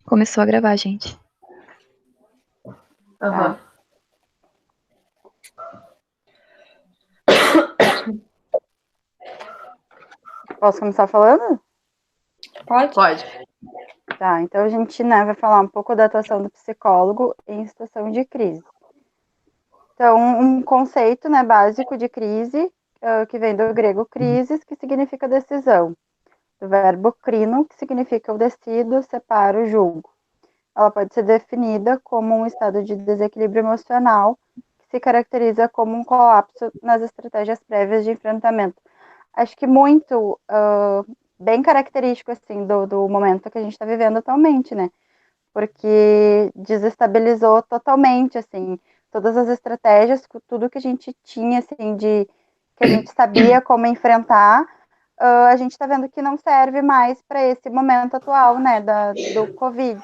Começou a gravar, gente. Aham. Posso começar falando? Pode. Tá, então a gente, vai falar um pouco da atuação do psicólogo em situação de crise. Então, um conceito, básico de crise, que vem do grego crisis, que significa decisão, do verbo crino, que significa eu decido, separo, julgo. Ela pode ser definida como um estado de desequilíbrio emocional, que se caracteriza como um colapso nas estratégias prévias de enfrentamento. Acho que muito bem característico assim do momento que a gente está vivendo atualmente, né? Porque desestabilizou totalmente assim todas as estratégias, tudo que a gente tinha assim de que a gente sabia como enfrentar, a gente está vendo que não serve mais para esse momento atual, né, do Covid.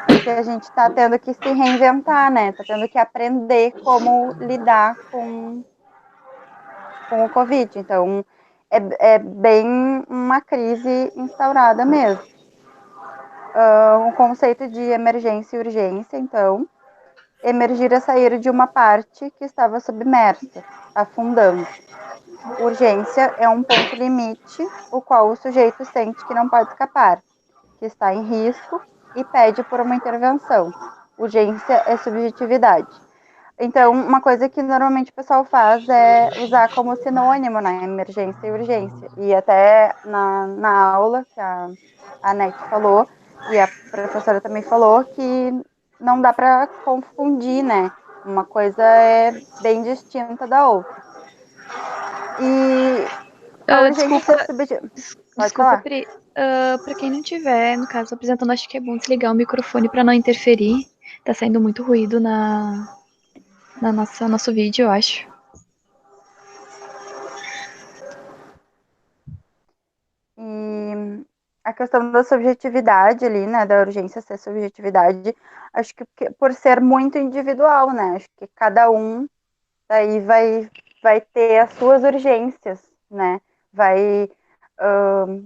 Porque a gente está tendo que se reinventar, né? Está tendo que aprender como lidar com o Covid. Então, é bem uma crise instaurada mesmo. Um conceito de emergência e urgência, então, emergir é sair de uma parte que estava submersa, afundando. Urgência é um ponto limite, o qual o sujeito sente que não pode escapar, que está em risco e pede por uma intervenção. Urgência é subjetividade. Então, uma coisa que normalmente o pessoal faz é usar como sinônimo, né, emergência e urgência. E até na aula que a Net falou, e a professora também falou, que não dá para confundir, né? Uma coisa é bem distinta da outra. E a urgência Desculpa, ser subjetiva. Pode desculpa, falar. Pri. Pra quem não tiver, no caso, apresentando, acho que é bom desligar o microfone pra não interferir. Tá saindo muito ruído na nosso vídeo, eu acho. E a questão da subjetividade ali, né, da urgência ser subjetividade, acho que por ser muito individual, né, acho que cada um daí vai ter as suas urgências, né, vai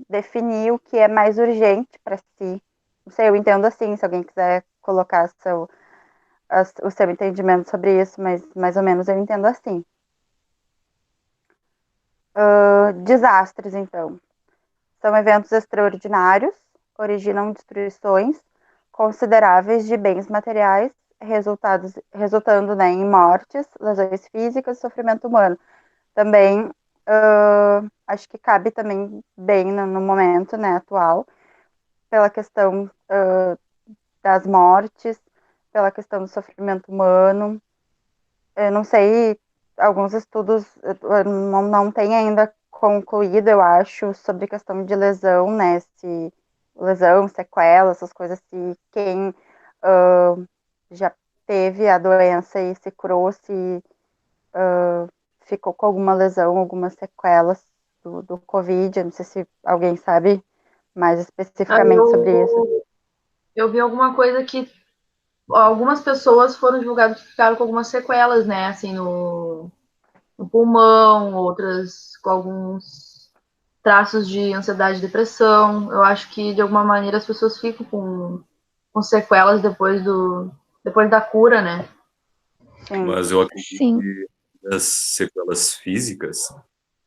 definir o que é mais urgente para si. Não sei, eu entendo assim, se alguém quiser colocar o seu entendimento sobre isso, mas mais ou menos eu entendo assim. Desastres, então. São eventos extraordinários, originam destruições consideráveis de bens materiais, resultando, né, em mortes, lesões físicas e sofrimento humano. Também acho que cabe também bem no momento, né, atual, pela questão das mortes, pela questão do sofrimento humano. Eu não sei, alguns estudos não tem ainda concluído, eu acho, sobre questão de lesão, né? Se lesão, sequela, essas coisas, se quem já teve a doença e se curou, se ficou com alguma lesão, algumas sequelas do Covid. Eu não sei se alguém sabe mais especificamente sobre isso. Eu vi alguma coisa que algumas pessoas foram divulgadas que ficaram com algumas sequelas, né? Assim, no pulmão, outras com alguns traços de ansiedade e depressão. Eu acho que, de alguma maneira, as pessoas ficam com sequelas depois da cura, né? Sim. Mas eu acredito Sim. que as sequelas físicas,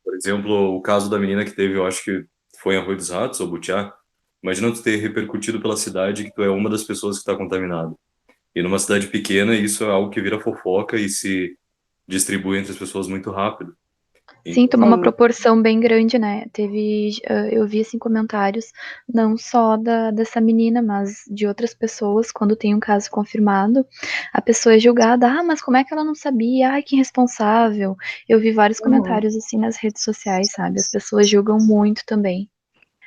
por exemplo, o caso da menina que teve, eu acho que foi em Arroio dos Ratos, ou Butiá, imagina tu ter repercutido pela cidade que tu é uma das pessoas que está contaminada. E numa cidade pequena, isso é algo que vira fofoca e se distribui entre as pessoas muito rápido. Sim, Então, tomou uma Sim. proporção bem grande, né? Eu vi assim comentários não só dessa menina, mas de outras pessoas, quando tem um caso confirmado, a pessoa é julgada, mas como é que ela não sabia? Ai, que irresponsável. Eu vi vários comentários assim nas redes sociais, sabe? As pessoas julgam muito também,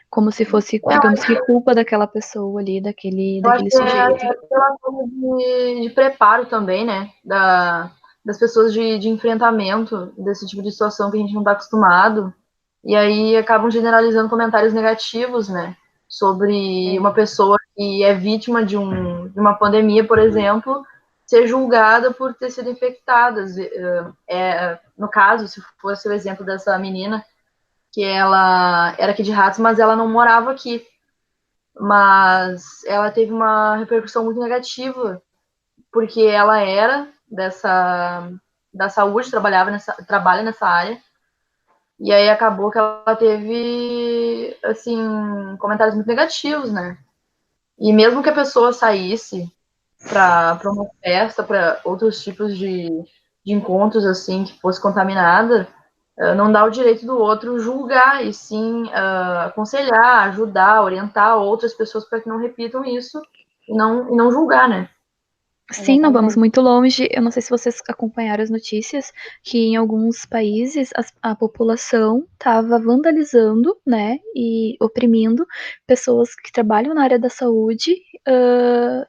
como se fosse, digamos que culpa daquela pessoa ali, Eu acho daquele que sujeito. é pela coisa de preparo também, né? Das pessoas de enfrentamento desse tipo de situação que a gente não está acostumado. E aí acabam generalizando comentários negativos, né? Sobre Sim. uma pessoa que é vítima de uma pandemia, por exemplo, ser julgada por ter sido infectada. No caso, se fosse o exemplo dessa menina, que ela era aqui de Ratos, mas ela não morava aqui. mas ela teve uma repercussão muito negativa, porque ela era da saúde, trabalha nessa área, e aí acabou que ela teve, assim, comentários muito negativos, né? E mesmo que a pessoa saísse para uma festa, para outros tipos de encontros, assim, que fosse contaminada, não dá o direito do outro julgar, e sim aconselhar, ajudar, orientar outras pessoas para que não repitam isso e não julgar, né? Sim, não vamos Exatamente. muito longe. Eu não sei se vocês acompanharam as notícias que em alguns países a população estava vandalizando, né, e oprimindo pessoas que trabalham na área da saúde,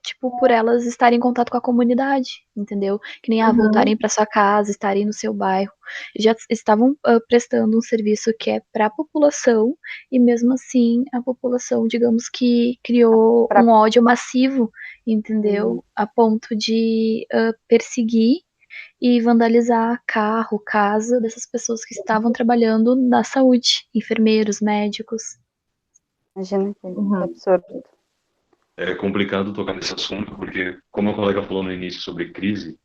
tipo, por elas estarem em contato com a comunidade, entendeu? Que nem voltarem para sua casa, estarem no seu bairro. Já estavam prestando um serviço que é para a população e mesmo assim a população, digamos que criou Pra- um ódio massivo, entendeu? A ponto de perseguir e vandalizar carro, casa dessas pessoas que estavam trabalhando na saúde, enfermeiros, médicos. Imagina que Uhum. absurdo. É complicado tocar nesse assunto, porque, como a colega falou no início sobre crise,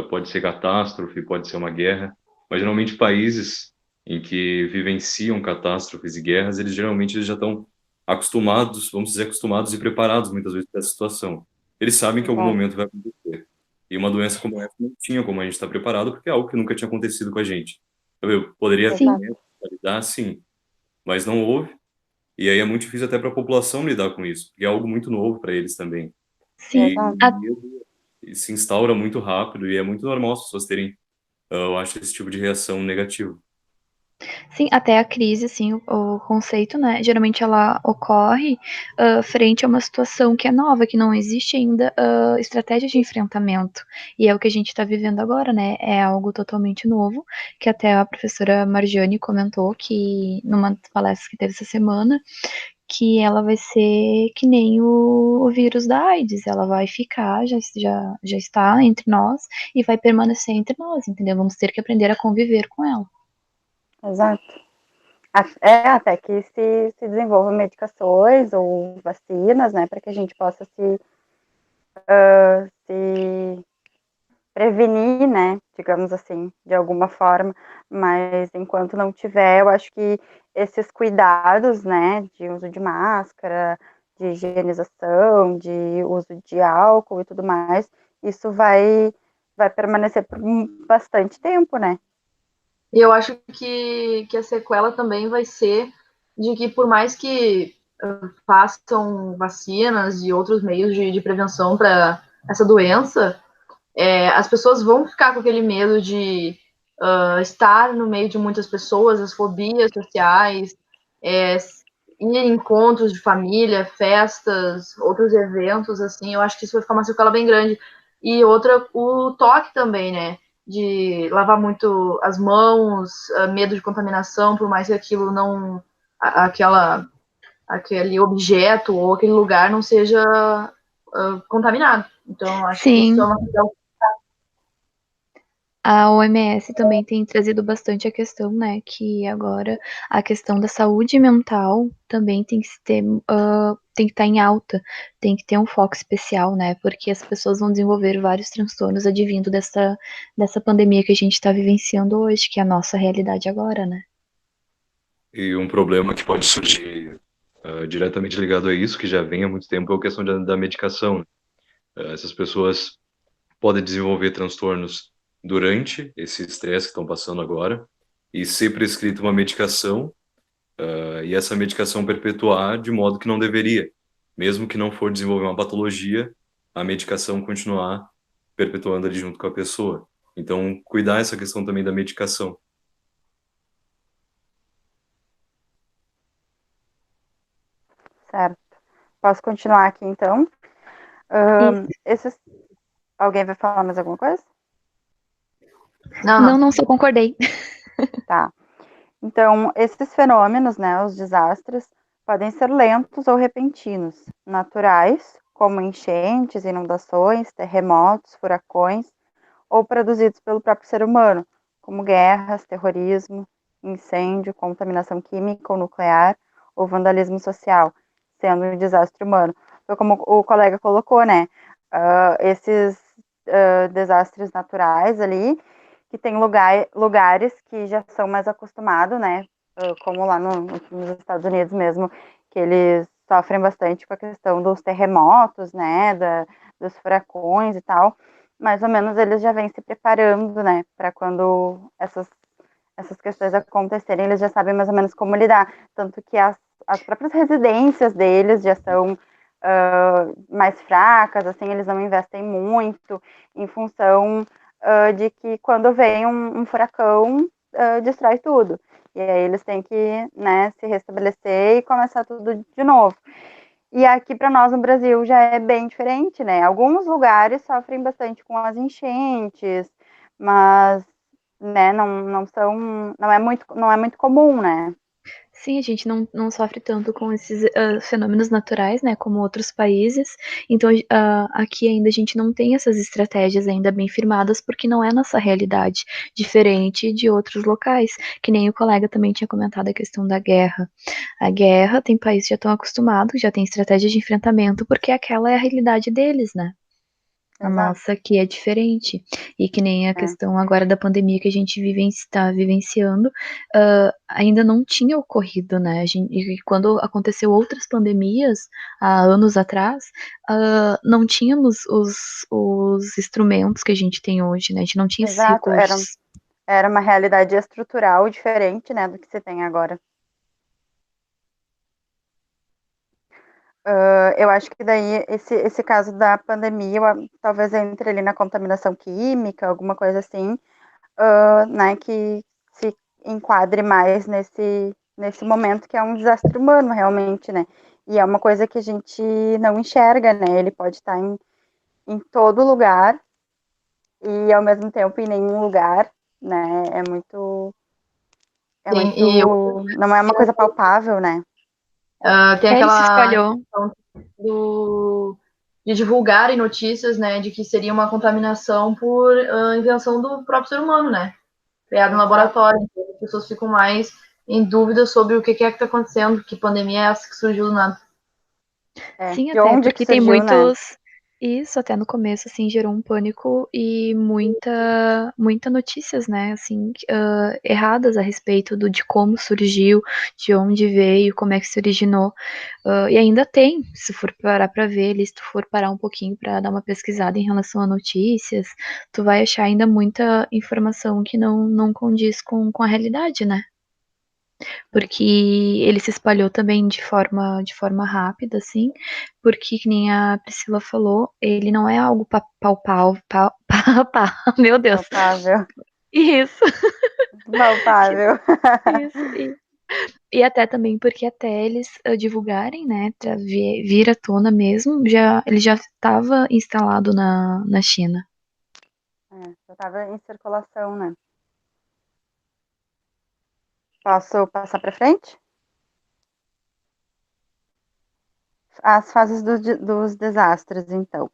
pode ser catástrofe, pode ser uma guerra, mas geralmente países em que vivenciam catástrofes e guerras, eles já estão acostumados, vamos dizer, acostumados e preparados muitas vezes para essa situação. Eles sabem que em algum Exato. momento vai acontecer. E uma doença como essa não tinha como a gente estar preparado, porque é algo que nunca tinha acontecido com a gente. Eu poderia ter Sim, Exato. medo de lidar, sim, mas não houve. E aí é muito difícil até para a população lidar com isso, porque é algo muito novo para eles também. sim. E Exato. A- se instaura muito rápido e é muito normal as pessoas terem, eu acho, esse tipo de reação negativa. Sim, até a crise, assim, o conceito, né? Geralmente ela ocorre frente a uma situação que é nova, que não existe ainda estratégia de enfrentamento. E é o que a gente está vivendo agora, né? É algo totalmente novo, que até a professora Marjane comentou que numa das palestras que teve essa semana, que ela vai ser que nem o vírus da AIDS, ela vai ficar, já está entre nós e vai permanecer entre nós, entendeu? Vamos ter que aprender a conviver com ela. Exato. É até que se desenvolvam medicações ou vacinas, né, para que a gente possa se prevenir, né, digamos assim, de alguma forma, mas enquanto não tiver, eu acho que esses cuidados, né, de uso de máscara, de higienização, de uso de álcool e tudo mais, isso vai permanecer por bastante tempo, né? E eu acho que a sequela também vai ser de que, por mais que façam vacinas e outros meios de prevenção para essa doença, as pessoas vão ficar com aquele medo de estar no meio de muitas pessoas, as fobias sociais, ir em encontros de família, festas, outros eventos, assim, eu acho que isso vai ficar uma sequela bem grande. E outra, o toque também, né? De lavar muito as mãos, medo de contaminação, por mais que aquilo não. Aquela, aquele objeto ou aquele lugar não seja contaminado. Então, acho que isso é Sim, uma a OMS também tem trazido bastante a questão, né, que agora a questão da saúde mental também tem que ter, tem que estar em alta, tem que ter um foco especial, né, porque as pessoas vão desenvolver vários transtornos advindo dessa pandemia que a gente está vivenciando hoje, que é a nossa realidade agora, né. E um problema que pode surgir diretamente ligado a isso, que já vem há muito tempo, é a questão da medicação. Essas pessoas podem desenvolver transtornos durante esse estresse que estão passando agora e ser prescrita uma medicação e essa medicação perpetuar de modo que não deveria. Mesmo que não for desenvolver uma patologia, a medicação continuar perpetuando ali junto com a pessoa. Então, cuidar essa questão também da medicação. Certo. Posso continuar aqui, então? E Esses... Alguém vai falar mais alguma coisa? Não, não, não. não, só concordei. Tá. Então, esses fenômenos, né, os desastres, podem ser lentos ou repentinos, naturais, como enchentes, inundações, terremotos, furacões, ou produzidos pelo próprio ser humano, como guerras, terrorismo, incêndio, contaminação química ou nuclear, ou vandalismo social, sendo um desastre humano. Então, como o colega colocou, né, esses desastres naturais ali, que tem lugares que já são mais acostumados, né, como lá nos Estados Unidos mesmo, que eles sofrem bastante com a questão dos terremotos, né, dos furacões e tal. Mais ou menos eles já vêm se preparando, né, para quando essas questões acontecerem, eles já sabem mais ou menos como lidar. Tanto que as próprias residências deles já são mais fracas, assim, eles não investem muito em função de que quando vem um furacão, destrói tudo. E aí eles têm que, né, se restabelecer e começar tudo de novo. E aqui para nós no Brasil já é bem diferente, né? Alguns lugares sofrem bastante com as enchentes, mas, né, não é muito comum, né? Sim, a gente não sofre tanto com esses fenômenos naturais, né, como outros países. Então, aqui ainda a gente não tem essas estratégias ainda bem firmadas, porque não é nossa realidade, diferente de outros locais. Que nem o colega também tinha comentado a questão da guerra. A guerra tem países que já estão acostumados, já tem estratégia de enfrentamento, porque aquela é a realidade deles, né? A Exato. nossa aqui é diferente. E que nem a questão agora da pandemia que a gente está vivenciando, ainda não tinha ocorrido, né? E quando aconteceu outras pandemias, há anos atrás, não tínhamos os instrumentos que a gente tem hoje, né? A gente não tinha esses Exato, recursos. era uma realidade estrutural diferente, né, do que se tem agora. Eu acho que daí esse caso da pandemia, talvez entre ali na contaminação química, alguma coisa assim, né, que se enquadre mais nesse momento que é um desastre humano realmente, né? E é uma coisa que a gente não enxerga, né? Ele pode estar em todo lugar e ao mesmo tempo em nenhum lugar, né? Sim, e não é uma coisa palpável, né? tem Ele se aquela espalhou. questão de divulgarem notícias, né, de que seria uma contaminação por invenção do próprio ser humano, né? Criado em laboratório. Então, as pessoas ficam mais em dúvida sobre o que é que está acontecendo, que pandemia é essa que surgiu do nada. Sim, De até onde que porque tem surgiu, né? muitos. Isso, até no começo, assim, gerou um pânico e muita notícias, né, assim, erradas a respeito de como surgiu, de onde veio, como é que se originou. E ainda tem, se for parar pra ver, se tu for parar um pouquinho pra dar uma pesquisada em relação a notícias, tu vai achar ainda muita informação que não condiz com a realidade, né? Porque ele se espalhou também de forma rápida, assim, porque, que nem a Priscila falou, ele não é algo palpável, meu Deus, Palpável. isso, Palpável. isso, e até também porque até eles divulgarem, né, pra vir à tona mesmo, ele já estava instalado na China. Já estava em circulação, né? Posso passar para frente? As fases dos desastres, então.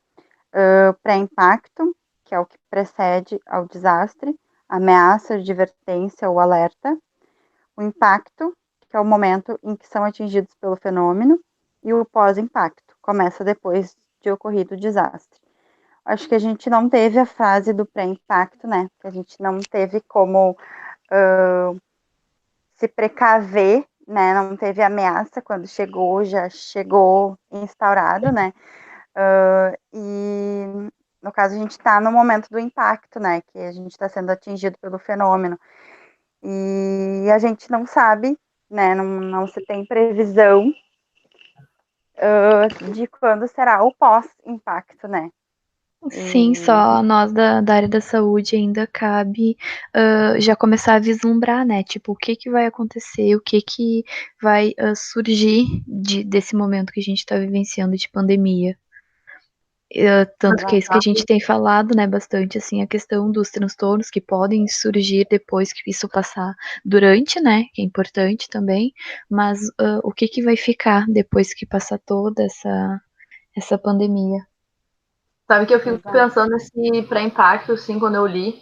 Pré-impacto, que é o que precede ao desastre, ameaça, advertência ou alerta. O impacto, que é o momento em que são atingidos pelo fenômeno. E o pós-impacto, começa depois de ocorrido o desastre. Acho que a gente não teve a fase do pré-impacto, né? Que a gente não teve como se precaver, né? Não teve ameaça quando chegou, já chegou instaurado, né? E no caso a gente está no momento do impacto, né? Que a gente está sendo atingido pelo fenômeno e a gente não sabe, né? Não se tem previsão de quando será o pós-impacto, né? Sim, só nós da área da saúde ainda cabe já começar a vislumbrar, né? Tipo, o que que vai acontecer, o que que vai surgir desse momento que a gente está vivenciando de pandemia. Tanto que é isso que a gente tem falado, né, bastante, assim, a questão dos transtornos que podem surgir depois que isso passar, durante, né, que é importante também, mas o que que vai ficar depois que passar toda essa pandemia? Sabe que eu fico pensando nesse pré-impacto, assim, quando eu li,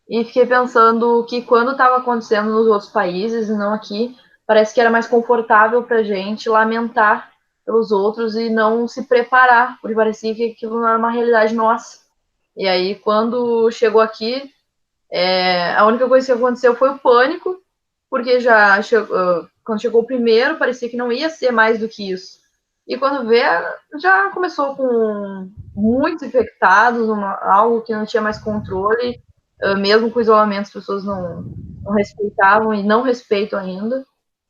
e fiquei pensando que quando estava acontecendo nos outros países e não aqui, parece que era mais confortável para a gente lamentar pelos outros e não se preparar, porque parecia que aquilo não era uma realidade nossa. E aí, quando chegou aqui, a única coisa que aconteceu foi o pânico, porque quando chegou o primeiro, parecia que não ia ser mais do que isso. E quando vê, já começou com muitos infectados, algo que não tinha mais controle, mesmo com o isolamento, as pessoas não respeitavam e não respeitam ainda.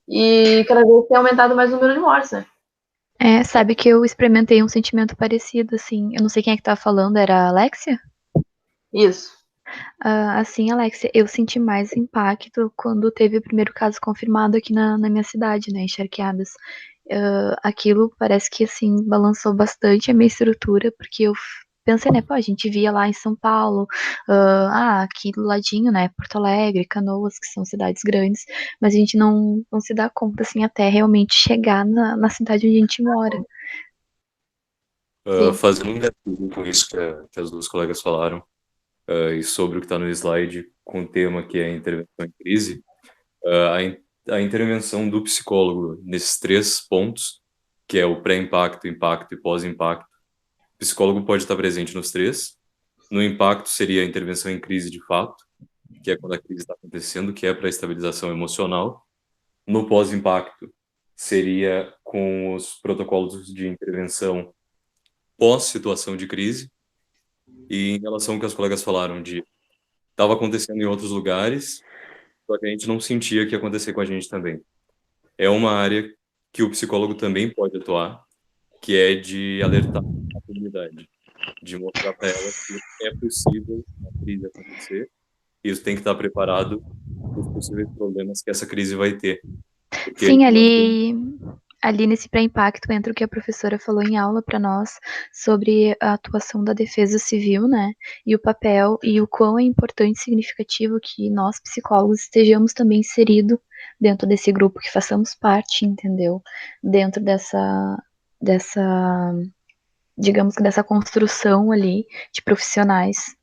E cada vez tem aumentado mais o número de mortes, né? Sabe que eu experimentei um sentimento parecido, assim. Eu não sei quem é que tá falando, era a Alexia? Isso. Assim, Alexia, eu senti mais impacto quando teve o primeiro caso confirmado aqui na minha cidade, né, Encharqueadas. Aquilo parece que, assim, balançou bastante a minha estrutura, porque eu pensei, né, pô, a gente via lá em São Paulo, aqui do ladinho, né, Porto Alegre, Canoas, que são cidades grandes, mas a gente não se dá conta, assim, até realmente chegar na cidade onde a gente mora. Fazendo um gatilho com isso que as duas colegas falaram, e sobre o que está no slide com o tema que é intervenção em crise, a intervenção do psicólogo nesses 3 pontos, que é o pré-impacto, impacto e pós-impacto, o psicólogo pode estar presente nos 3. No impacto seria a intervenção em crise de fato, que é quando a crise está acontecendo, que é para estabilização emocional. No pós-impacto seria com os protocolos de intervenção pós-situação de crise. E em relação ao que as colegas falaram de estava acontecendo em outros lugares, só que a gente não sentia que ia acontecer com a gente também. É uma área que o psicólogo também pode atuar, que é de alertar a comunidade, de mostrar para ela que é possível a crise acontecer, e isso tem que estar preparado para os possíveis problemas que essa crise vai ter. Porque Sim, ali nesse pré-impacto entra o que a professora falou em aula para nós sobre a atuação da defesa civil, né? E o papel e o quão é importante e significativo que nós, psicólogos, estejamos também inseridos dentro desse grupo, que façamos parte, entendeu? Dentro dessa, digamos que dessa construção ali de profissionais.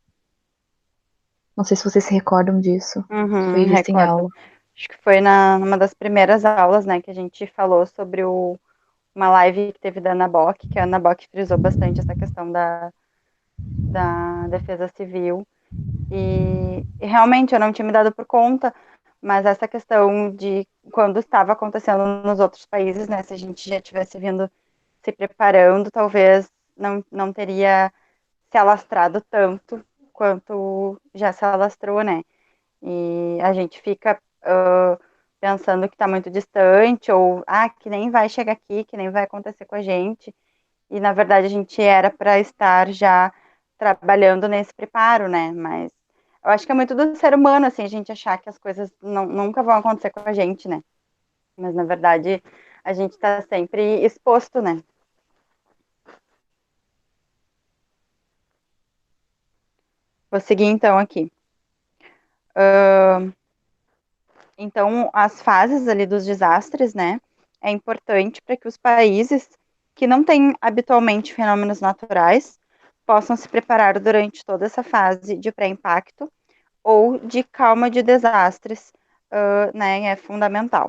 Não sei se vocês se recordam disso, que foi visto em Recordo. aula. Acho que foi numa das primeiras aulas, né, que a gente falou sobre uma live que teve da Ana Bock, que a Ana Bock frisou bastante essa questão da defesa civil. E realmente eu não tinha me dado por conta, mas essa questão de quando estava acontecendo nos outros países, né, se a gente já tivesse vindo se preparando, talvez não teria se alastrado tanto quanto já se alastrou, né? E a gente fica pensando que está muito distante, ou que nem vai chegar aqui, que nem vai acontecer com a gente. E na verdade a gente era para estar já trabalhando nesse preparo, né? Mas eu acho que é muito do ser humano, assim, a gente achar que as coisas nunca vão acontecer com a gente, né? Mas na verdade a gente está sempre exposto, né? Vou seguir então aqui. Então, as fases ali dos desastres, né, é importante para que os países que não têm habitualmente fenômenos naturais possam se preparar durante toda essa fase de pré-impacto ou de calma de desastres, né, é fundamental.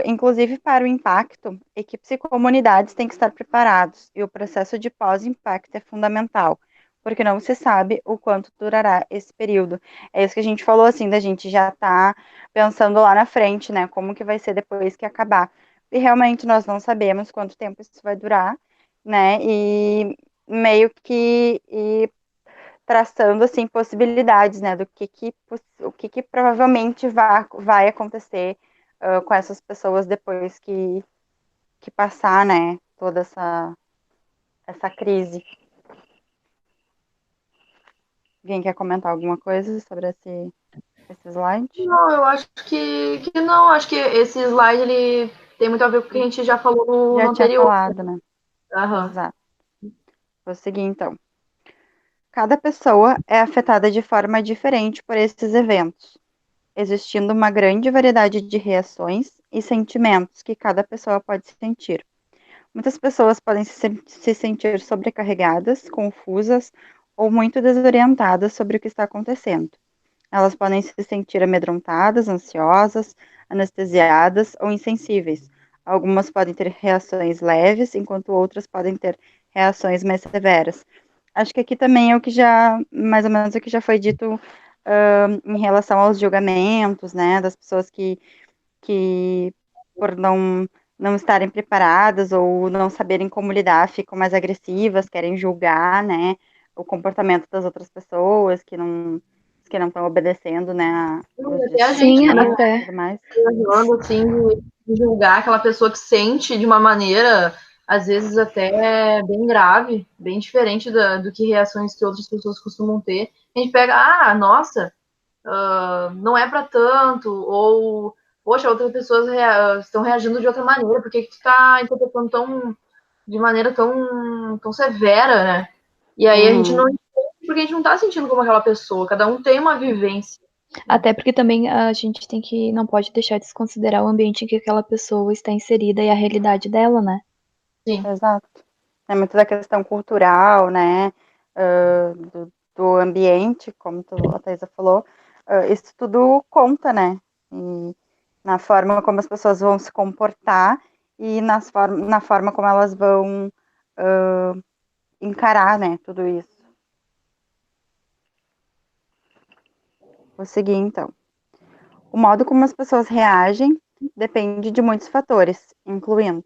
Inclusive, para o impacto, equipes e comunidades têm que estar preparados e o processo de pós-impacto é fundamental, porque não se sabe o quanto durará esse período. É isso que a gente falou, assim, da gente já tá pensando lá na frente, né, como que vai ser depois que acabar. E realmente nós não sabemos quanto tempo isso vai durar, né, e meio que traçando, assim, possibilidades, né, o que provavelmente vai acontecer com essas pessoas depois que passar, né, toda essa crise. Alguém quer comentar alguma coisa sobre esse slide? Não, eu acho que não. Acho que esse slide ele tem muito a ver com o que a gente já falou no Já tinha anterior. falado, né? Aham. Exato. Vou seguir, então. Cada pessoa é afetada de forma diferente por esses eventos, existindo uma grande variedade de reações e sentimentos que cada pessoa pode sentir. Muitas pessoas podem se sentir sobrecarregadas, confusas ou muito desorientadas sobre o que está acontecendo. Elas podem se sentir amedrontadas, ansiosas, anestesiadas ou insensíveis Algumas podem ter reações leves, enquanto outras podem ter reações mais severas. Acho que aqui também é o que já, mais ou menos o que já foi dito em relação aos julgamentos, né, das pessoas que por não estarem preparadas ou não saberem como lidar, ficam mais agressivas, querem julgar, né, o comportamento das outras pessoas que não estão obedecendo, né, os Até a gente, Sim, disciplinas né, e até. tudo mais. viajando, assim, de julgar aquela pessoa que sente de uma maneira, às vezes até bem grave, bem diferente do que reações que outras pessoas costumam ter. A gente pega, nossa, não é para tanto, ou, poxa, outras pessoas estão reagindo de outra maneira, por que tu tá interpretando de maneira tão severa, né? E aí a gente não entende porque a gente não tá sentindo como aquela pessoa, cada um tem uma vivência. Até porque também a gente não pode deixar de desconsiderar o ambiente em que aquela pessoa está inserida e a realidade dela, né? Sim. Exato. É muito da questão cultural, né, do ambiente, como a Thaisa falou, isso tudo conta, né, e na forma como as pessoas vão se comportar e na forma como elas vão encarar, né, tudo isso. Vou seguir, então. O modo como as pessoas reagem depende de muitos fatores, incluindo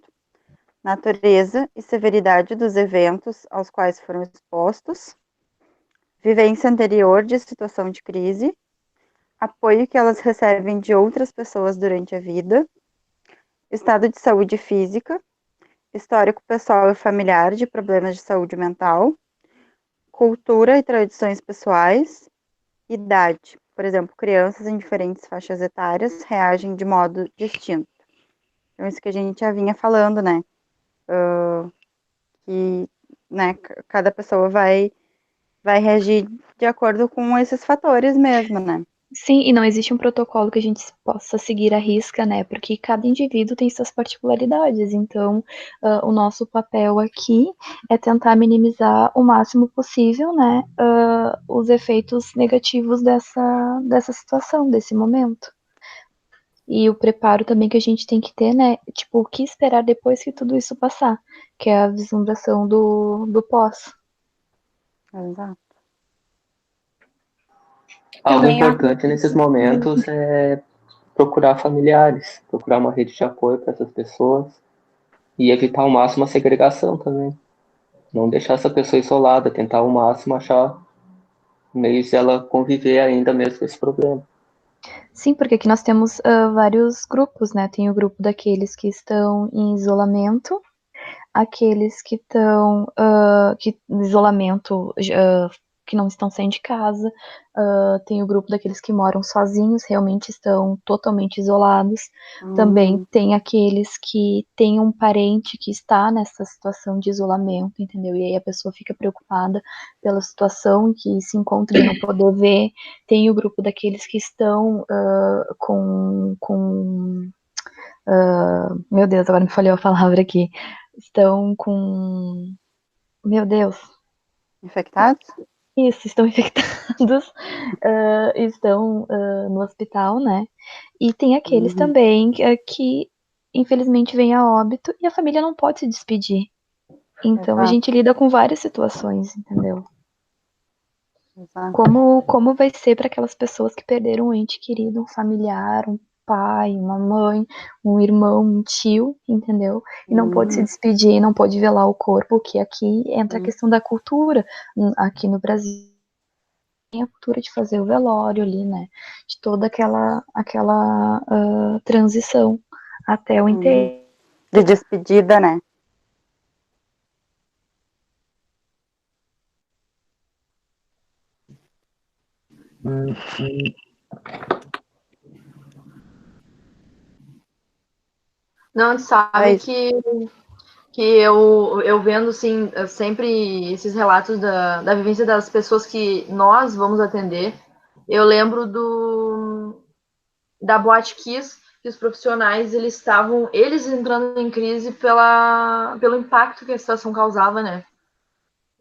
natureza e severidade dos eventos aos quais foram expostos, vivência anterior de situação de crise, apoio que elas recebem de outras pessoas durante a vida, estado de saúde física, histórico pessoal e familiar de problemas de saúde mental, cultura e tradições pessoais, idade. Por exemplo, crianças em diferentes faixas etárias reagem de modo distinto. Então, isso que a gente já vinha falando, né? Que né, cada pessoa vai reagir de acordo com esses fatores mesmo, né? Sim, e não existe um protocolo que a gente possa seguir à risca, né? Porque cada indivíduo tem suas particularidades. Então, o nosso papel aqui é tentar minimizar o máximo possível, né? Os efeitos negativos dessa situação, desse momento. E o preparo também que a gente tem que ter, né? Tipo, o que esperar depois que tudo isso passar, que é a vislumbração do pós. Exato. Algo Também importante nesses momentos é procurar familiares, procurar uma rede de apoio para essas pessoas e evitar ao máximo a segregação também. Não deixar essa pessoa isolada, tentar ao máximo achar meios de ela conviver ainda mesmo com esse problema. Sim, porque aqui nós temos vários grupos, né? Tem o grupo daqueles que estão em isolamento, aqueles que estão em isolamento, que não estão saindo de casa, tem o grupo daqueles que moram sozinhos, realmente estão totalmente isolados. Também tem aqueles que têm um parente que está nessa situação de isolamento, entendeu? E aí a pessoa fica preocupada pela situação em que se encontra e não poder ver. Tem o grupo daqueles que estão meu Deus, agora me falhou a palavra aqui. Estão com. Meu Deus. Infectados? Isso, estão infectados, estão no hospital, né? E tem aqueles também que, infelizmente, vêm a óbito e a família não pode se despedir. Então a Exato. gente lida com várias situações, entendeu? Exato. Como vai ser para aquelas pessoas que perderam um ente querido, um familiar, um pai, uma mãe, um irmão, um tio, entendeu? E não pode se despedir, não pode velar o corpo, que aqui entra a questão da cultura. Aqui no Brasil tem a cultura de fazer o velório ali, né? De toda aquela transição até o enterro. De despedida, né? Não, a gente sabe que eu vendo, assim, sempre esses relatos da vivência das pessoas que nós vamos atender, eu lembro da Boate Kiss, que os profissionais, eles entrando em crise pelo impacto que a situação causava, né?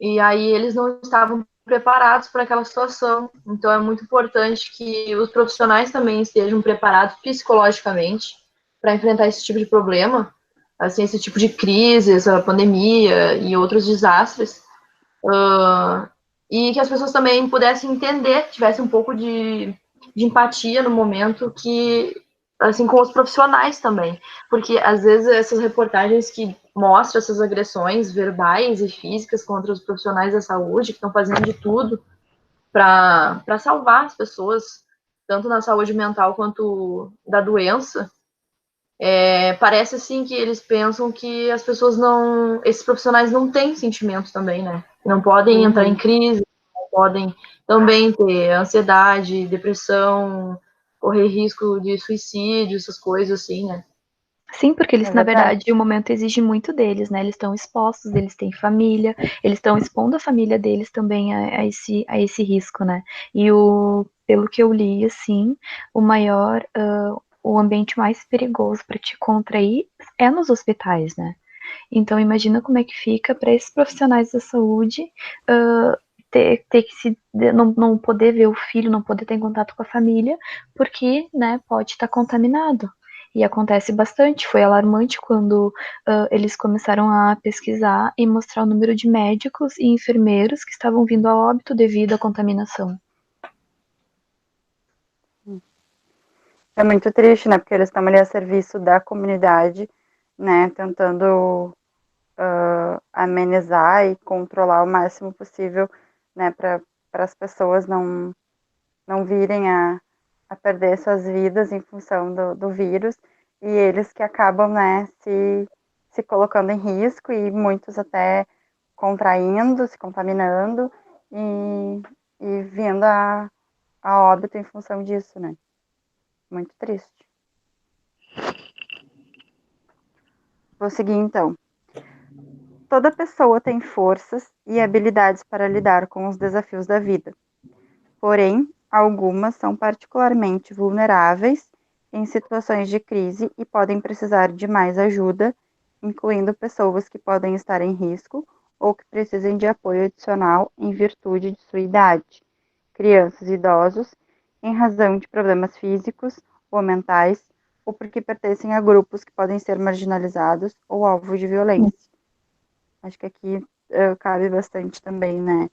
E aí eles não estavam preparados para aquela situação. Então é muito importante que os profissionais também estejam preparados psicologicamente para enfrentar esse tipo de problema, assim, esse tipo de crise, essa pandemia e outros desastres, e que as pessoas também pudessem entender, tivessem um pouco de empatia no momento, que assim, com os profissionais também, porque às vezes essas reportagens que mostram essas agressões verbais e físicas contra os profissionais da saúde, que estão fazendo de tudo para salvar as pessoas, tanto na saúde mental quanto da doença, parece assim que eles pensam que as pessoas não, esses profissionais não têm sentimentos também, né? Não podem entrar em crise, não podem também ter ansiedade, depressão, correr risco de suicídio, essas coisas assim, né? Sim, porque eles, É na verdade. verdade, o momento exige muito deles, né? Eles estão expostos, eles têm família, eles estão expondo a família deles também a esse risco, né? E pelo que eu li, assim, o maior, o ambiente mais perigoso para te contrair é nos hospitais, né? Então imagina como é que fica para esses profissionais da saúde ter que não poder ver o filho, não poder estar em contato com a família, porque, né, pode estar contaminado. E acontece bastante, foi alarmante quando eles começaram a pesquisar e mostrar o número de médicos e enfermeiros que estavam vindo a óbito devido à contaminação. É muito triste, né? Porque eles estão ali a serviço da comunidade, né? Tentando amenizar e controlar o máximo possível, né? Para as pessoas não virem a perder suas vidas em função do vírus. E eles que acabam, né? Se colocando em risco e muitos até contraindo, se contaminando e vindo a óbito em função disso, né? Muito triste. Vou seguir então. Toda pessoa tem forças e habilidades para lidar com os desafios da vida. Porém, algumas são particularmente vulneráveis em situações de crise e podem precisar de mais ajuda, incluindo pessoas que podem estar em risco ou que precisem de apoio adicional em virtude de sua idade, crianças e idosos, em razão de problemas físicos ou mentais, ou porque pertencem a grupos que podem ser marginalizados ou alvos de violência. Acho que aqui cabe bastante também, né?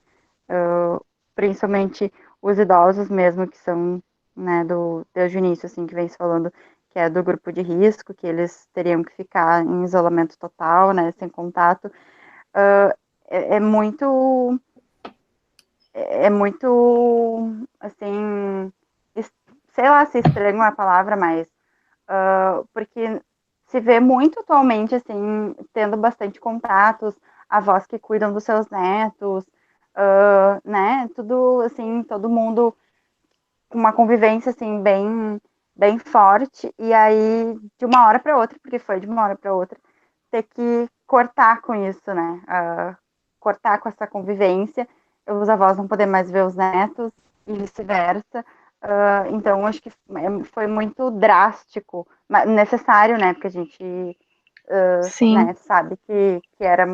Principalmente os idosos mesmo, que são, né, desde o início, assim, que vem se falando que é do grupo de risco, que eles teriam que ficar em isolamento total, né, sem contato. É muito, assim, sei lá se estranho é a palavra, mas porque se vê muito atualmente, assim, tendo bastante contatos, avós que cuidam dos seus netos, né, tudo, assim, todo mundo com uma convivência, assim, bem forte, e aí, de uma hora para outra, porque foi de uma hora para outra, ter que cortar com isso, né, cortar com essa convivência, os avós não poder mais ver os netos, e vice-versa. Então, acho que foi muito drástico, mas necessário, né? Porque a gente né, sabe que era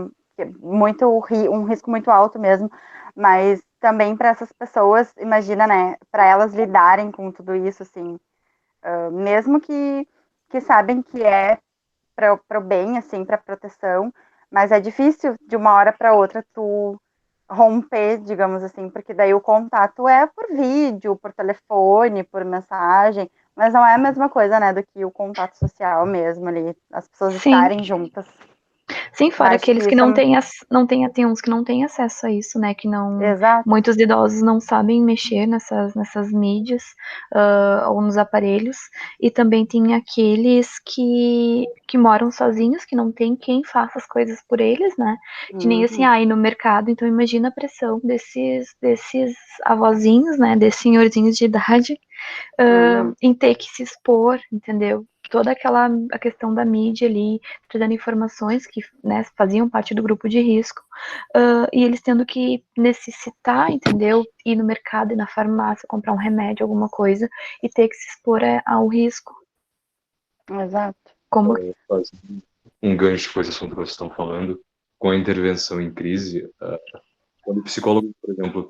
muito um risco muito alto mesmo, mas também para essas pessoas, imagina, né? Para elas lidarem com tudo isso, assim, mesmo que sabem que é para o bem, assim, para proteção, mas é difícil de uma hora para outra tu romper, digamos assim, porque daí o contato é por vídeo, por telefone, por mensagem, mas não é a mesma coisa, né, do que o contato social mesmo ali, as pessoas Sim. estarem juntas. Sim, fora Acho que aqueles que isso tem uns que não têm acesso a isso, né? Que não, exato. muitos idosos não sabem mexer nessas mídias ou nos aparelhos, e também tem aqueles que moram sozinhos, que não tem quem faça as coisas por eles, né? Que nem assim, ir no mercado, então imagina a pressão desses avózinhos, né? Desses senhorzinhos de idade, em ter que se expor, entendeu? Toda a questão da mídia ali, trazendo informações que, né, faziam parte do grupo de risco, e eles tendo que necessitar, entendeu? Ir no mercado, ir na farmácia, comprar um remédio, alguma coisa, e ter que se expor ao risco. Exato. Como... Fazendo um gancho com esse assunto que vocês estão falando, com a intervenção em crise, quando o psicólogo, por exemplo,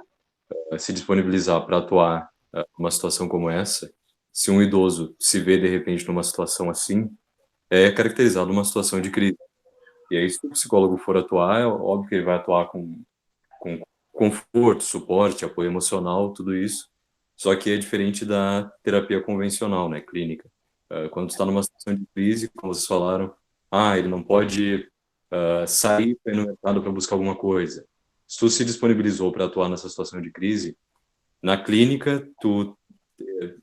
se disponibilizar para atuar numa situação como essa, se um idoso se vê de repente numa situação assim, é caracterizado uma situação de crise. E aí, se o psicólogo for atuar, é óbvio que ele vai atuar com conforto, suporte, apoio emocional, tudo isso. Só que é diferente da terapia convencional, né, clínica. Quando está numa situação de crise, como vocês falaram, ele não pode sair para ir no mercado para buscar alguma coisa. Se tu se disponibilizou para atuar nessa situação de crise, na clínica, tu,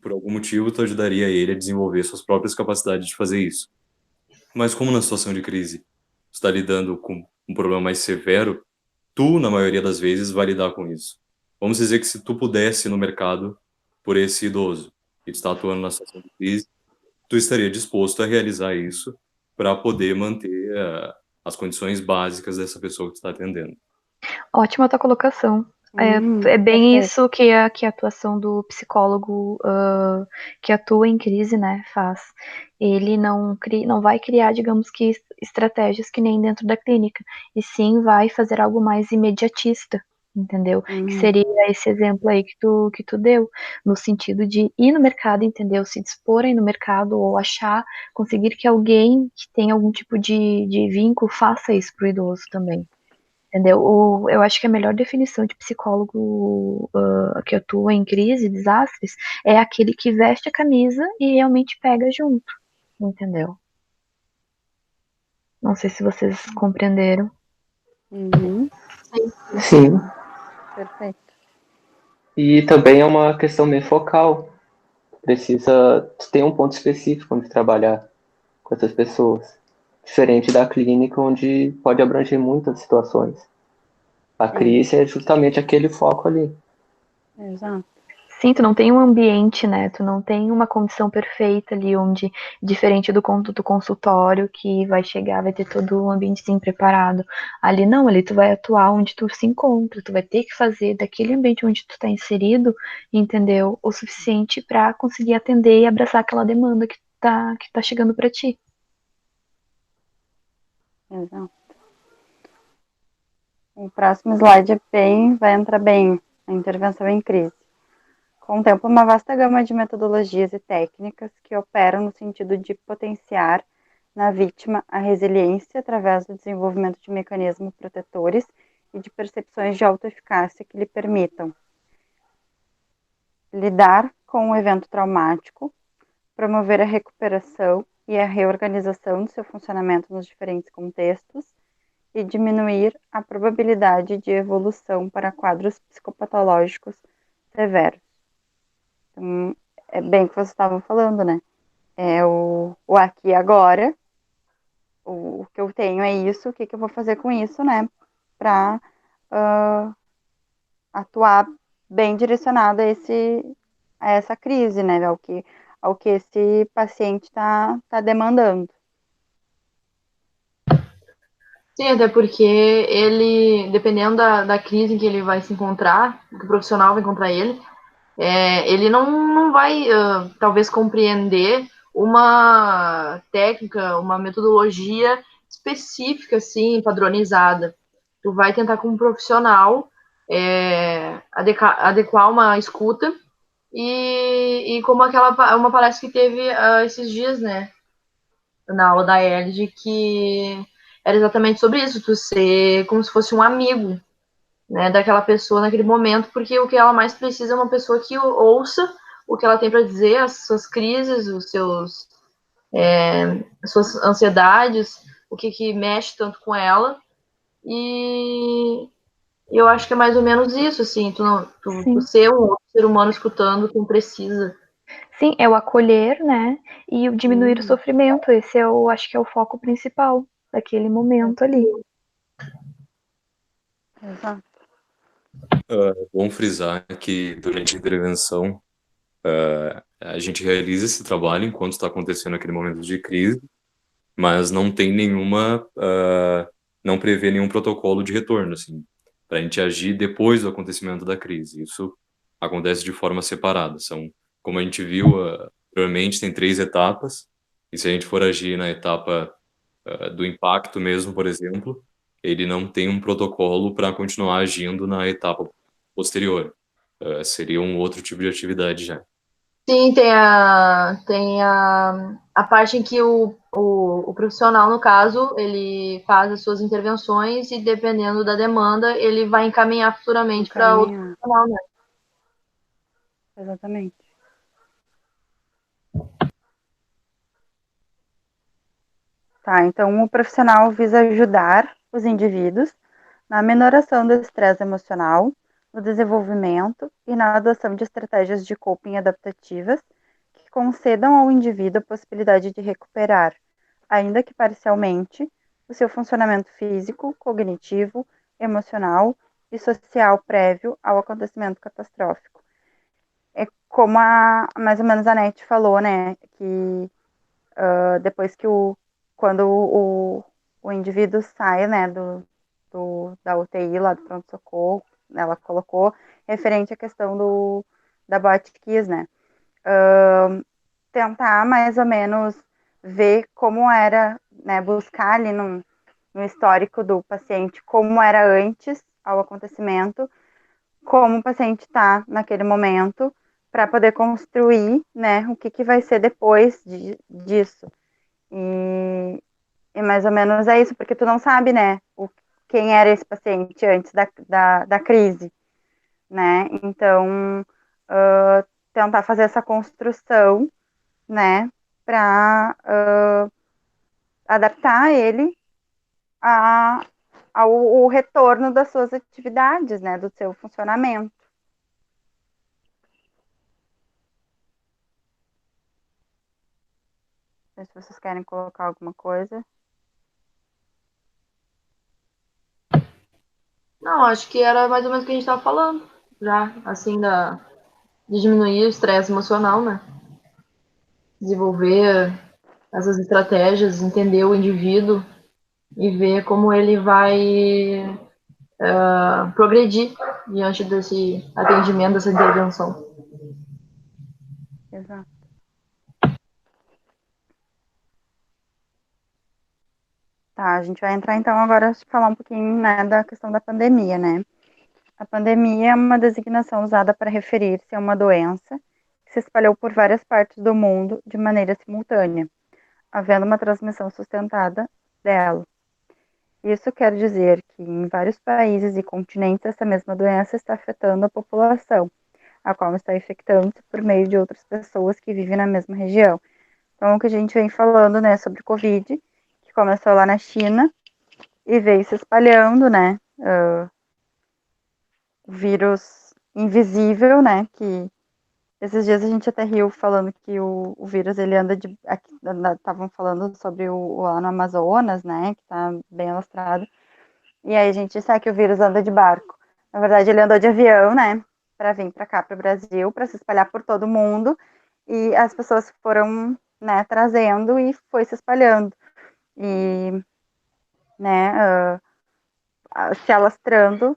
por algum motivo, tu ajudaria ele a desenvolver suas próprias capacidades de fazer isso. Mas como na situação de crise, tu está lidando com um problema mais severo, tu, na maioria das vezes, vai lidar com isso. Vamos dizer que se tu pudesse ir no mercado por esse idoso que está atuando na situação de crise, tu estaria disposto a realizar isso para poder manter as condições básicas dessa pessoa que tu está atendendo. Ótima tua colocação. É bem perfeito. isso que a atuação do psicólogo que atua em crise, né, faz. Ele não vai criar, digamos que, estratégias que nem dentro da clínica, e sim vai fazer algo mais imediatista, entendeu? Que seria esse exemplo aí que tu deu, no sentido de ir no mercado, entendeu? Se dispor a ir no mercado ou conseguir que alguém que tem algum tipo de vínculo faça isso pro idoso também. Entendeu? Eu acho que a melhor definição de psicólogo que atua em crise, desastres, é aquele que veste a camisa e realmente pega junto, entendeu? Não sei se vocês compreenderam. Sim. Perfeito. E também é uma questão meio focal. Precisa ter um ponto específico onde trabalhar com essas pessoas. Diferente da clínica, onde pode abranger muitas situações. A crise é justamente aquele foco ali. Exato. Sim, tu não tem um ambiente, né? Tu não tem uma condição perfeita ali, onde, diferente do consultório, que vai chegar, vai ter todo o ambientezinho preparado. Ali não, ali tu vai atuar onde tu se encontra, tu vai ter que fazer daquele ambiente onde tu tá inserido, entendeu? O suficiente para conseguir atender e abraçar aquela demanda que tá chegando para ti. Exato. O próximo slide vai entrar bem a intervenção em crise. Contempla uma vasta gama de metodologias e técnicas que operam no sentido de potenciar na vítima a resiliência através do desenvolvimento de mecanismos protetores e de percepções de autoeficácia que lhe permitam lidar com o evento traumático, promover a recuperação e a reorganização do seu funcionamento nos diferentes contextos e diminuir a probabilidade de evolução para quadros psicopatológicos severos. Então, é bem o que você estava falando, né? É o aqui e agora, o que eu tenho é isso, o que eu vou fazer com isso, né? Para atuar bem direcionado a essa crise, né? Ao que esse paciente está demandando. Sim, até porque ele, dependendo da crise em que ele vai se encontrar, que o profissional vai encontrar ele não vai, talvez, compreender uma técnica, uma metodologia específica, assim, padronizada. Tu vai tentar, como profissional, adequar uma escuta e como uma palestra que teve esses dias, né, na aula da ELD, que era exatamente sobre isso, tu ser como se fosse um amigo, né, daquela pessoa naquele momento, porque o que ela mais precisa é uma pessoa que ouça o que ela tem para dizer, as suas crises, as suas ansiedades, o que mexe tanto com ela, e eu acho que é mais ou menos isso, assim, tu ser um outro ser humano escutando quem precisa. Sim, é o acolher, né? E o diminuir o sofrimento. Esse acho que é o foco principal daquele momento ali. Exato. É bom frisar que durante a intervenção a gente realiza esse trabalho enquanto está acontecendo aquele momento de crise, mas não tem não prevê nenhum protocolo de retorno, assim, para a gente agir depois do acontecimento da crise. Isso acontece de forma separada. Como a gente viu, anteriormente tem 3 etapas, e se a gente for agir na etapa do impacto mesmo, por exemplo, ele não tem um protocolo para continuar agindo na etapa posterior. Seria um outro tipo de atividade já. Sim, tem a parte em que o profissional, no caso, ele faz as suas intervenções e, dependendo da demanda, ele vai encaminhar futuramente para outro Encaminhar. profissional, né? Exatamente. Tá, então o profissional visa ajudar os indivíduos na minoração do estresse emocional, no desenvolvimento e na adoção de estratégias de coping adaptativas que concedam ao indivíduo a possibilidade de recuperar, ainda que parcialmente, o seu funcionamento físico, cognitivo, emocional e social prévio ao acontecimento catastrófico. É como mais ou menos a Nete falou, né, que depois que quando o indivíduo sai, né, da UTI, lá do pronto-socorro, ela colocou referente à questão da Botkiss, né, tentar mais ou menos ver como era, né, buscar ali no histórico do paciente como era antes ao acontecimento, como o paciente está naquele momento, para poder construir, né, o que vai ser depois disso. E mais ou menos é isso, porque tu não sabe, né, quem era esse paciente antes da crise, né? Então, tentar fazer essa construção, né, para adaptar ele a, ao retorno das suas atividades, né, do seu funcionamento. Não sei se vocês querem colocar alguma coisa. Não, acho que era mais ou menos o que a gente estava falando, já, assim, de diminuir o estresse emocional, né? Desenvolver essas estratégias, entender o indivíduo e ver como ele vai progredir diante desse atendimento, dessa intervenção. Exato. Tá, a gente vai entrar então agora falar um pouquinho, né, da questão da pandemia, né? A pandemia é uma designação usada para referir-se a uma doença que se espalhou por várias partes do mundo de maneira simultânea, havendo uma transmissão sustentada dela. Isso quer dizer que em vários países e continentes essa mesma doença está afetando a população, a qual está infectando-se por meio de outras pessoas que vivem na mesma região. Então, o que a gente vem falando, né, sobre o Covid, que começou lá na China e veio se espalhando, né, o vírus invisível, né, que esses dias a gente até riu falando que o vírus ele anda de. Estavam falando sobre lá no Amazonas, né? Que tá bem alastrado. E aí a gente disse que o vírus anda de barco. Na verdade, ele andou de avião, né? Para vir para cá, para o Brasil, para se espalhar por todo mundo. E as pessoas foram, né, trazendo e foi se espalhando. E, né, se alastrando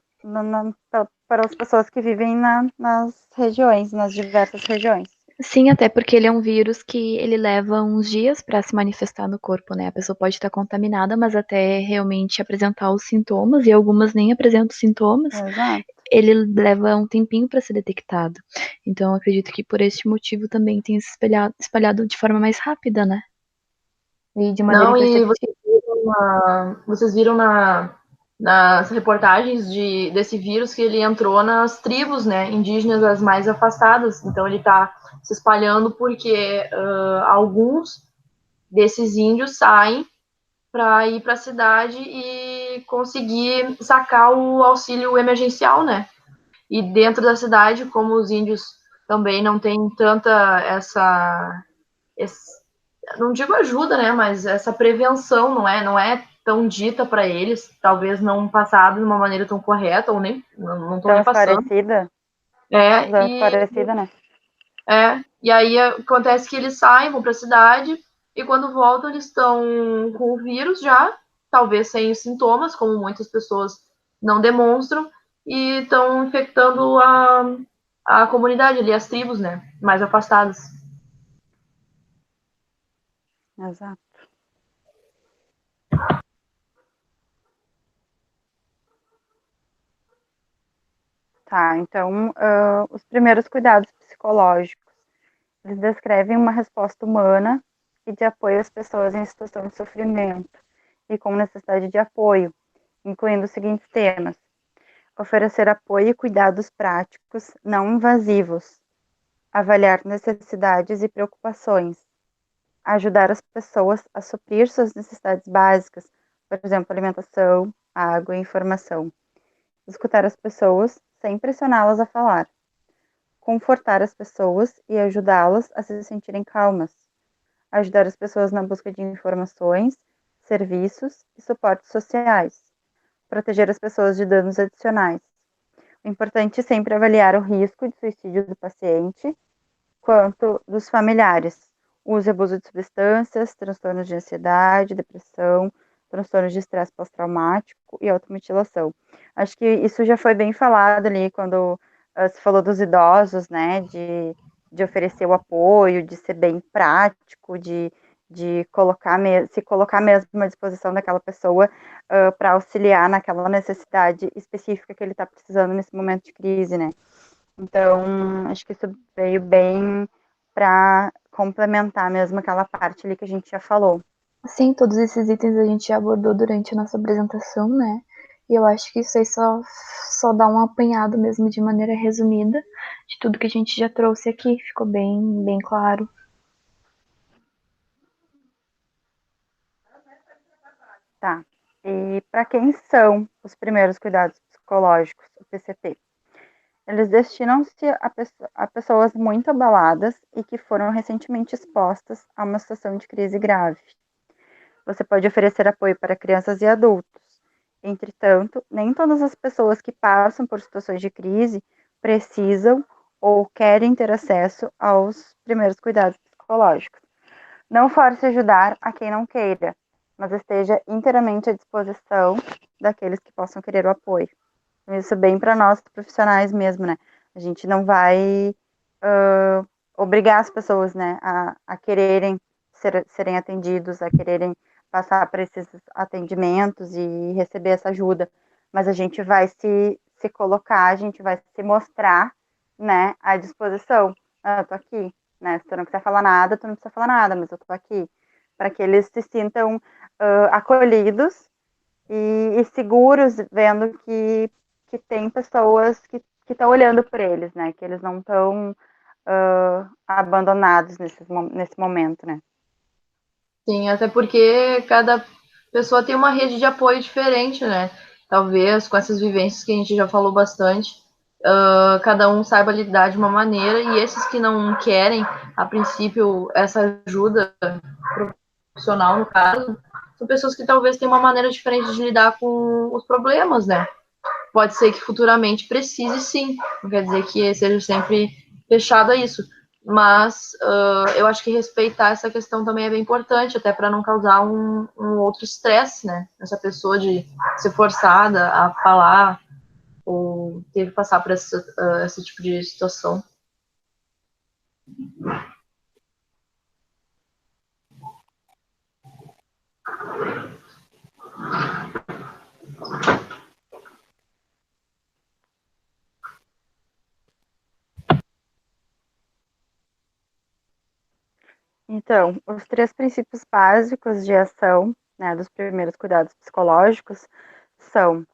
para as pessoas que vivem nas regiões, nas diversas regiões. Sim, até porque ele é um vírus que ele leva uns dias para se manifestar no corpo, né? A pessoa pode estar contaminada, mas até realmente apresentar os sintomas, e algumas nem apresentam sintomas, Exato. ele leva um tempinho para ser detectado. Então, eu acredito que por este motivo também tem se espalhado de forma mais rápida, né? E de maneira Não, e imperceptível. vocês viram nas reportagens desse vírus que ele entrou nas tribos, né, indígenas as mais afastadas. Então ele está se espalhando porque alguns desses índios saem para ir para a cidade e conseguir sacar o auxílio emergencial, né? E dentro da cidade, como os índios também não têm tanta não digo ajuda, né, mas essa prevenção não é tão dita para eles, talvez não passado de uma maneira tão correta, ou nem não estão Tão nem passando. esclarecida. É, Tão esclarecida, né? e aí acontece que eles saem, vão para a cidade, e quando voltam eles estão com o vírus já, talvez sem sintomas, como muitas pessoas não demonstram, e estão infectando a comunidade ali, as tribos, né, mais afastadas. Exato. Tá, então, os primeiros cuidados psicológicos. Eles descrevem uma resposta humana e de apoio às pessoas em situação de sofrimento e com necessidade de apoio, incluindo os seguintes temas: oferecer apoio e cuidados práticos não invasivos, avaliar necessidades e preocupações, ajudar as pessoas a suprir suas necessidades básicas, por exemplo, alimentação, água e informação, escutar as pessoas sem pressioná-las a falar, confortar as pessoas e ajudá-las a se sentirem calmas, ajudar as pessoas na busca de informações, serviços e suportes sociais, proteger as pessoas de danos adicionais. O importante é sempre avaliar o risco de suicídio do paciente quanto dos familiares, uso e abuso de substâncias, transtornos de ansiedade, depressão, transtornos de estresse pós-traumático e automutilação. Acho que isso já foi bem falado ali quando se falou dos idosos, né, de oferecer o apoio, de ser bem prático, de se colocar mesmo à disposição daquela pessoa para auxiliar naquela necessidade específica que ele está precisando nesse momento de crise, né. Então, acho que isso veio bem para complementar mesmo aquela parte ali que a gente já falou. Sim, todos esses itens a gente já abordou durante a nossa apresentação, né? E eu acho que isso aí só dá um apanhado mesmo de maneira resumida de tudo que a gente já trouxe aqui. Ficou bem claro. Tá. E para quem são os primeiros cuidados psicológicos, o PCP? Eles destinam-se a pessoas muito abaladas e que foram recentemente expostas a uma situação de crise grave. Você pode oferecer apoio para crianças e adultos. Entretanto, nem todas as pessoas que passam por situações de crise precisam ou querem ter acesso aos primeiros cuidados psicológicos. Não force ajudar a quem não queira, mas esteja inteiramente à disposição daqueles que possam querer o apoio. Isso bem para nós profissionais mesmo, né? A gente não vai obrigar as pessoas, né, a quererem serem atendidos, a quererem passar por esses atendimentos e receber essa ajuda, mas a gente vai se colocar, a gente vai se mostrar, né, à disposição. Eu tô aqui, né? Se tu não quiser falar nada, tu não precisa falar nada, mas eu tô aqui, para que eles se sintam acolhidos e seguros, vendo que tem pessoas que estão olhando por eles, né? Que eles não estão abandonados nesse momento, né? Sim, até porque cada pessoa tem uma rede de apoio diferente, né? Talvez com essas vivências que a gente já falou bastante, cada um saiba lidar de uma maneira, e esses que não querem, a princípio, essa ajuda profissional, no caso, são pessoas que talvez tenham uma maneira diferente de lidar com os problemas, né? Pode ser que futuramente precise, sim, não quer dizer que seja sempre fechado a isso, mas eu acho que respeitar essa questão também é bem importante, até para não causar um outro estresse, né? Essa pessoa de ser forçada a falar ou ter que passar por esse tipo de situação. Então, os 3 princípios básicos de ação, né, dos primeiros cuidados psicológicos são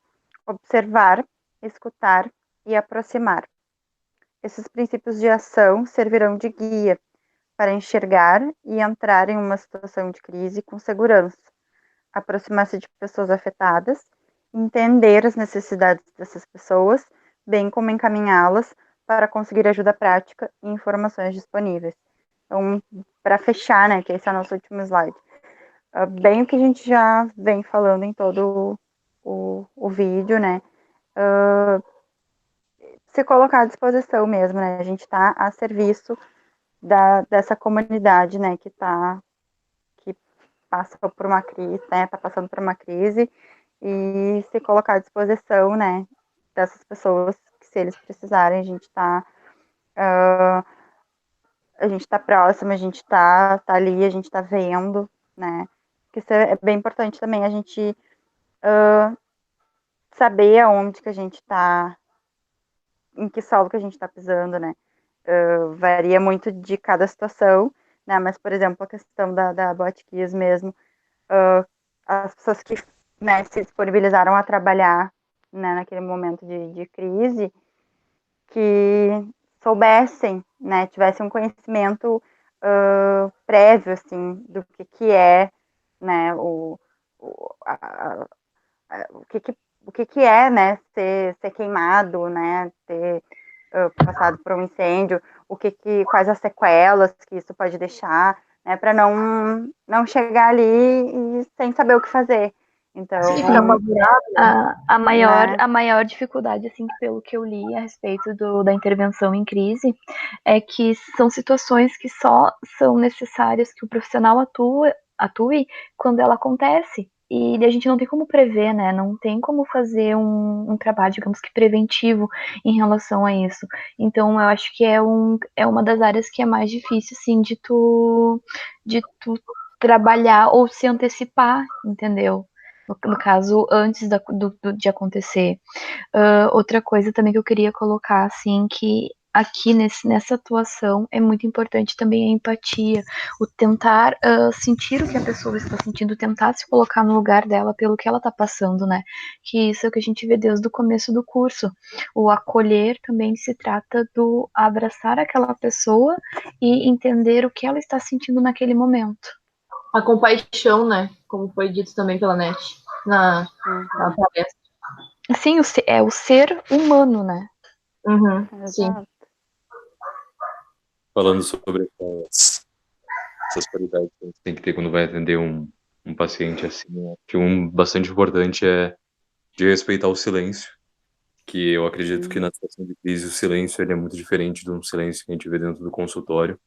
observar, escutar e aproximar. Esses princípios de ação servirão de guia para enxergar e entrar em uma situação de crise com segurança, aproximar-se de pessoas afetadas, entender as necessidades dessas pessoas, bem como encaminhá-las para conseguir ajuda prática e informações disponíveis. Então, para fechar, né, que esse é o nosso último slide, bem o que a gente já vem falando em todo o vídeo, né, se colocar à disposição mesmo, né, a gente está a serviço dessa comunidade, né, que passa por uma crise, né, está passando por uma crise, e se colocar à disposição, né, dessas pessoas, que se eles precisarem, a gente tá próximo, a gente tá ali, a gente tá vendo, né, que isso é bem importante também, a gente saber aonde que a gente tá, em que solo que a gente tá pisando, né, varia muito de cada situação, né? Mas, por exemplo, a questão da Botkiss mesmo, as pessoas que, né, se disponibilizaram a trabalhar, né, naquele momento de crise, que soubessem, né, tivessem um conhecimento prévio, assim, do que é, né, o que é, né, ser queimado, né, ter passado por um incêndio, quais as sequelas que isso pode deixar, né, para não chegar ali e sem saber o que fazer. Então, Sim, ficar apavorado, né? A maior dificuldade, assim, pelo que eu li a respeito da intervenção em crise, é que são situações que só são necessárias que o profissional atue quando ela acontece. E a gente não tem como prever, né? Não tem como fazer um trabalho, digamos que preventivo em relação a isso. Então, eu acho que é uma das áreas que é mais difícil, assim, de tu trabalhar ou se antecipar, entendeu? No caso, antes de acontecer. Outra coisa também que eu queria colocar, assim, que aqui nessa atuação é muito importante também a empatia, o tentar sentir o que a pessoa está sentindo, tentar se colocar no lugar dela pelo que ela está passando, né? Que isso é o que a gente vê desde o começo do curso. O acolher também se trata do abraçar aquela pessoa e entender o que ela está sentindo naquele momento. A compaixão, né? Como foi dito também pela NET na palestra. Sim, é o ser humano, né? Sim. Falando sobre essas qualidades que a gente tem que ter quando vai atender um paciente assim, né? Que bastante importante é de respeitar o silêncio, que eu acredito que na situação de crise o silêncio ele é muito diferente de um silêncio que a gente vê dentro do consultório,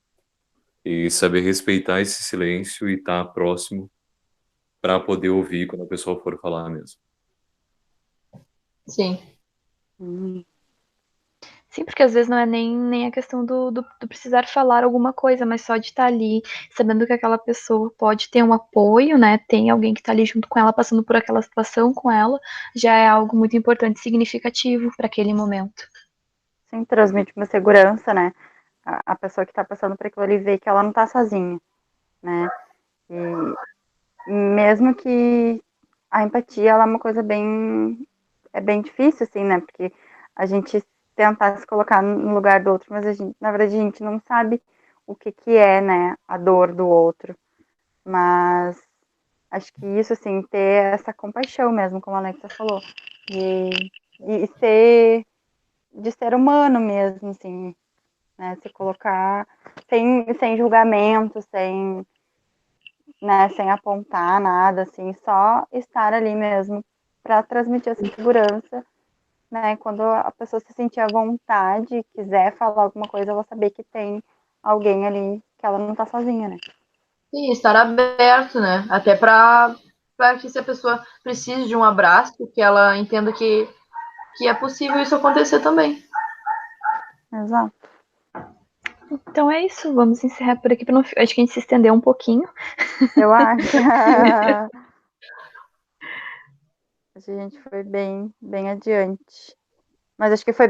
e saber respeitar esse silêncio e estar próximo para poder ouvir quando a pessoa for falar mesmo. Sim. Sim, porque às vezes não é nem a questão do precisar falar alguma coisa, mas só de estar ali, sabendo que aquela pessoa pode ter um apoio, né? Tem alguém que está ali junto com ela, passando por aquela situação com ela, já é algo muito importante e significativo para aquele momento. Sim, transmite uma segurança, né? A pessoa que está passando por aquilo ali vê que ela não está sozinha, né? E mesmo que a empatia ela é uma coisa bem difícil, assim, né? Porque a gente tentar se colocar no lugar do outro, mas na verdade a gente não sabe o que é, né, a dor do outro. Mas acho que isso, assim, ter essa compaixão mesmo, como a Alexa falou, de ser humano mesmo, assim, né? Se colocar sem julgamento, né, sem apontar nada, assim, só estar ali mesmo para transmitir essa segurança, né? Quando a pessoa se sentir à vontade, quiser falar alguma coisa, ela saber que tem alguém ali, que ela não tá sozinha, né? Sim, estar aberto, né? Até para que se a pessoa precise de um abraço, que ela entenda que é possível isso acontecer também. Exato. Então é isso, vamos encerrar por aqui. Acho que a gente se estendeu um pouquinho. Eu acho. A gente foi bem adiante. Mas acho que foi